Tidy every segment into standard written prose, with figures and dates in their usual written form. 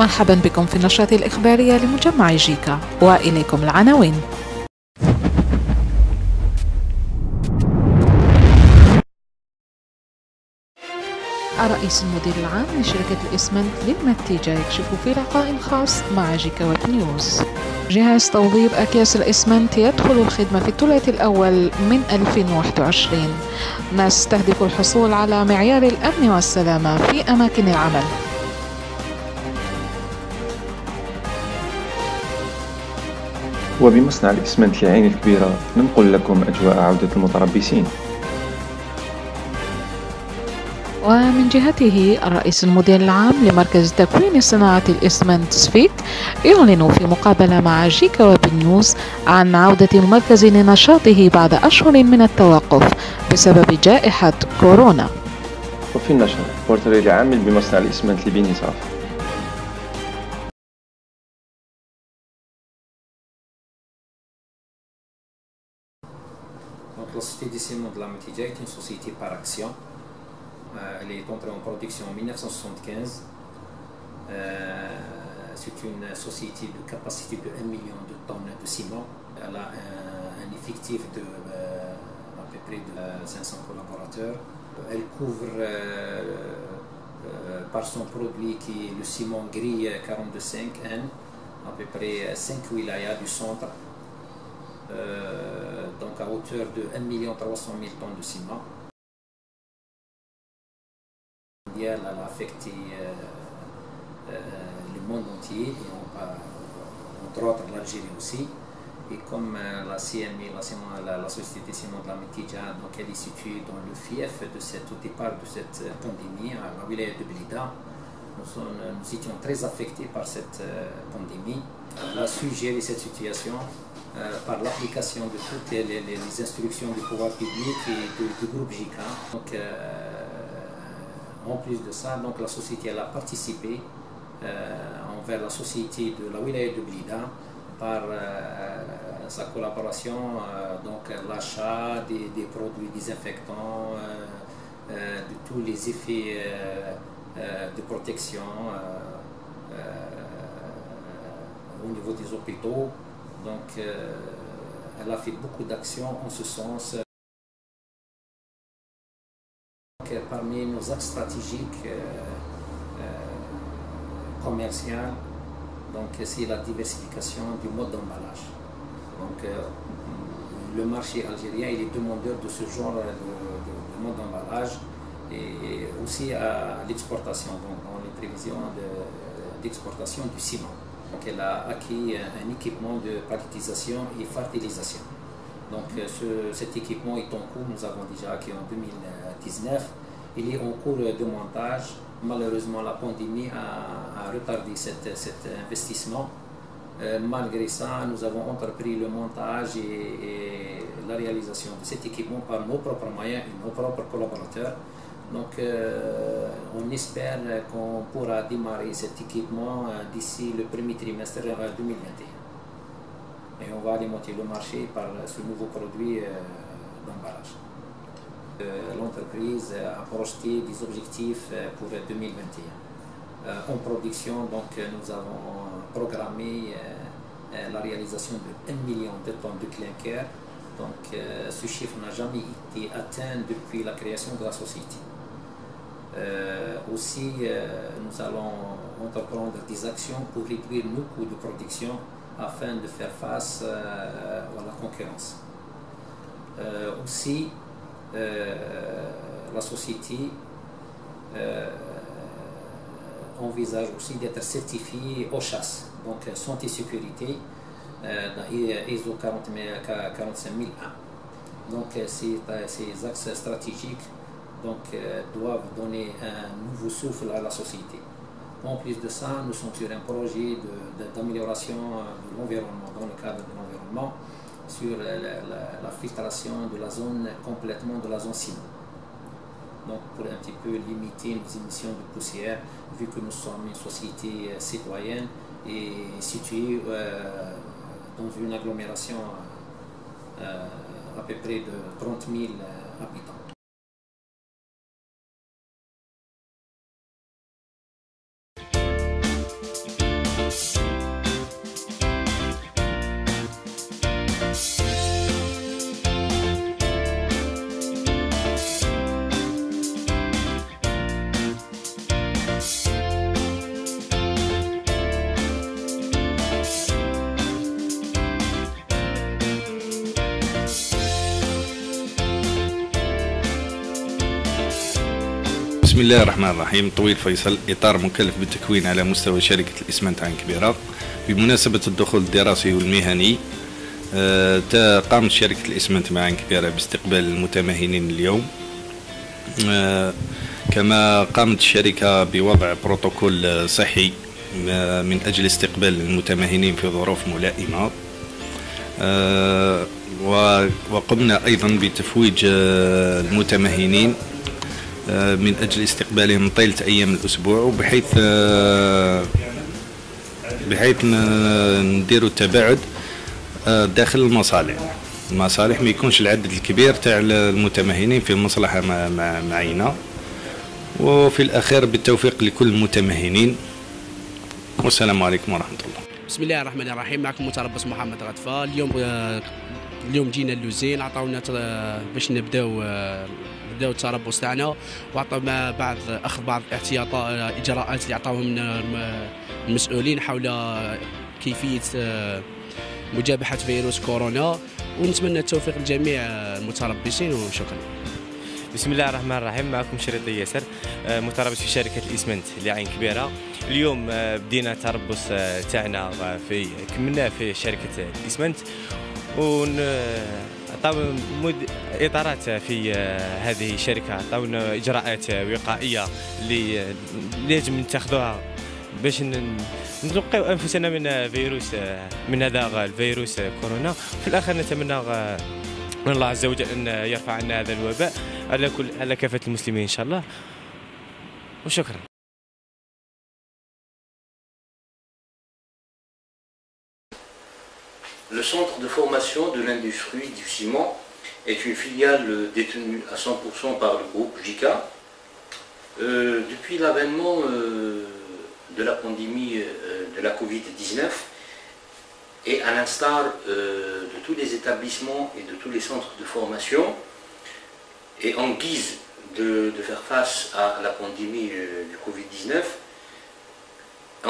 مرحبا بكم في النشرة الإخبارية لمجمع جيكا، وإليكم العناوين. الرئيس المدير العام لشركة الإسمنت للنتيجة يكشف في لقاء خاص مع جيكا ويب نيوز. جهاز توضيب أكياس الإسمنت يدخل الخدمة في الثلاث الأول من 2021. نستهدف الحصول على معيار الأمن والسلامة في أماكن العمل. وبمصنع الإسمنت العين الكبيرة ننقل لكم أجواء عودة المتربصين. ومن جهته الرئيس المدير العام لمركز تكوين صناعة الإسمنت سفيك يعلن في مقابلة مع جيكا ويب نيوز عن عودة المركز لنشاطه بعد أشهر من التوقف بسبب جائحة كورونا. وفي النشر بورتريه العامل بمصنع الإسمنت لبني صافي. Donc, la société des ciments de la Métidia est une société par action. Elle est entrée en production en 1975. C'est une société de capacité de 1 million de tonnes de ciment. Elle a un effectif de à peu près de 500 collaborateurs. Elle couvre par son produit qui est le ciment gris 45N, à peu près 5 wilayas du centre. Donc à hauteur de 1 300 000 tonnes de ciment. Elle a affecté le monde entier, et entre autres l'Algérie aussi. Et comme la CMI, la Société des ciments de la Métidia, donc elle est située dans le fief au départ de cette pandémie, à la wilaya de Blida. Nous étions très affectés par cette pandémie. On a su gérer cette situation par l'application de toutes les instructions du pouvoir public et du groupe JICA. Donc, en plus de ça, donc, la société elle a participé envers la société de la wilaya de Blida par sa collaboration, donc l'achat des produits désinfectants, de tous les effets de protection au niveau des hôpitaux. Donc, elle a fait beaucoup d'actions en ce sens. Parmi nos axes stratégiques commerciaux, c'est la diversification du mode d'emballage. Donc, le marché algérien il est demandeur de ce genre de mode d'emballage et aussi à l'exportation, donc dans les prévisions d'exportation du ciment. Donc, elle a acquis un équipement de palettisation et fertilisation. Donc, cet équipement est en cours, nous avons déjà acquis en 2019. Il est en cours de montage. Malheureusement, la pandémie a retardé cet investissement. Malgré ça, nous avons entrepris le montage et la réalisation de cet équipement par nos propres moyens et nos propres collaborateurs. Donc, on espère qu'on pourra démarrer cet équipement d'ici le premier trimestre 2021. Et on va alimenter le marché par ce nouveau produit d'emballage. L'entreprise a projeté des objectifs pour 2021. En production, donc, nous avons programmé la réalisation de 1 million de tonnes de clinker. Donc, ce chiffre n'a jamais été atteint depuis la création de la société. Aussi, nous allons entreprendre des actions pour réduire nos coûts de production afin de faire face à la concurrence. Aussi, la société envisage aussi d'être certifiée OCHAS, donc santé sécurité, dans ISO 45001. Donc ces axes stratégiques doivent donner un nouveau souffle à la société. En plus de ça, nous sommes sur un projet d'amélioration de l'environnement, dans le cadre de l'environnement, sur la filtration de la zone, complètement de la zone ciment. Donc pour un petit peu limiter nos émissions de poussière, vu que nous sommes une société citoyenne et située dans une agglomération à peu près de 30 000 habitants. بسم الله الرحمن الرحيم. طويل فيصل، إطار مكلف بالتكوين على مستوى شركة الإسمنت عين كبيرة. بمناسبة الدخول الدراسي والمهني قامت شركة الإسمنت مع عين كبيرة باستقبال المتمهنين اليوم. كما قامت الشركة بوضع بروتوكول صحي من أجل استقبال المتمهنين في ظروف ملائمة. وقمنا أيضا بتفويج المتمهنين من أجل استقبالهم طيلة أيام الأسبوع، بحيث نديروا التباعد داخل المصالح ما يكونش العدد الكبير تاع المتمهنين في مصلحة معينة. وفي الأخير بالتوفيق لكل المتمهنين، والسلام عليكم ورحمة الله. بسم الله الرحمن الرحيم. معكم متربص محمد غطفال. اليوم جينا اللوزين، عطاونا باش نبداو التربص تاعنا، وعطاونا اخذ بعض الاجراءات اللي عطاوهم المسؤولين حول كيفيه مجابحه فيروس كورونا، ونتمنى التوفيق لجميع المتربصين وشكرا. بسم الله الرحمن الرحيم. معكم شريطي ياسر، متربص في شركة الإسمنت لعين كبيرة. اليوم بدينا التربص تاعنا كملناه في شركة الإسمنت، عطاو إطارات في هذه الشركة، عطاونا إجراءات وقائية اللي لازم نتخذوها باش نوقيو أنفسنا من هذا الفيروس كورونا. في الآخر نتمنى من الله عز وجل أن يرفع عنا هذا الوباء على كافة المسلمين إن شاء الله، وشكرا. Le centre de formation de l'industrie du ciment est une filiale détenue à 100% par le groupe JICA. Depuis l'avènement de la pandémie de la Covid-19, et à l'instar de tous les établissements et de tous les centres de formation, et en guise de faire face à la pandémie du Covid-19,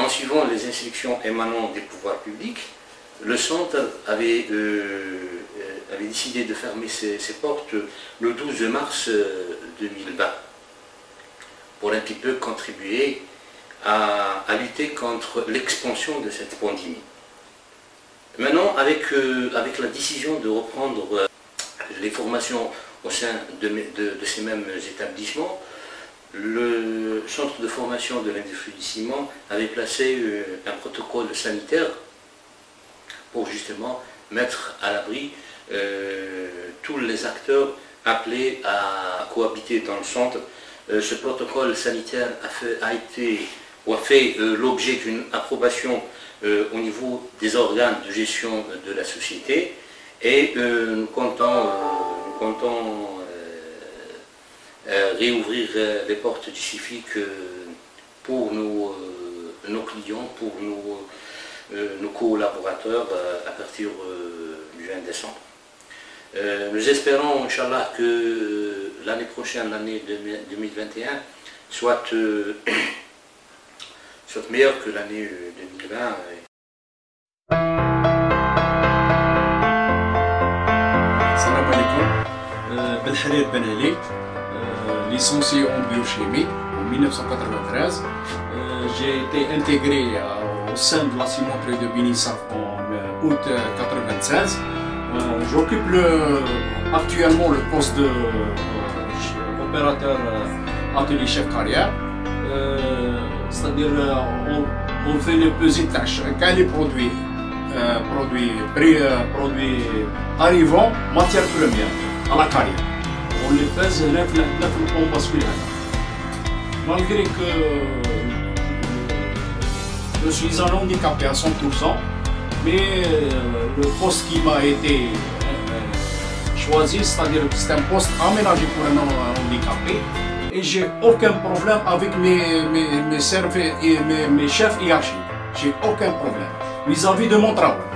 en suivant les instructions émanant des pouvoirs publics, le centre avait décidé de fermer ses portes le 12 mars 2020 pour un petit peu contribuer à lutter contre l'expansion de cette pandémie. Maintenant, avec la décision de reprendre les formations au sein de ces mêmes établissements, le centre de formation de l'industrie du ciment avait placé un protocole sanitaire pour justement mettre à l'abri tous les acteurs appelés à cohabiter dans le centre. Ce protocole sanitaire a fait l'objet d'une approbation au niveau des organes de gestion de la société, et nous comptons réouvrir les portes du CIFIC pour nos clients, pour nos collaborateurs à partir du 20 décembre. Nous espérons, Inch'Allah, que l'année prochaine, l'année 2021, soit meilleure que l'année 2020. Salam alaikum. Belhadir Ben Ali, licencié en biochimie en 1993. J'ai été intégré au sein de la cimenterie de Binissaf en août 1996. J'occupe actuellement le poste d'opérateur atelier chef carrière. C'est-à-dire on fait les pesées tâches, quand les produits arrivant, matière première à la carrière. On les pèse on bascule. Malgré que je suis un handicapé à 100%, mais le poste qui m'a été choisi, c'est-à-dire que c'est un poste aménagé pour un handicapé, et j'ai aucun problème avec mes chefs hiérarchiques. J'ai aucun problème vis-à-vis de mon travail.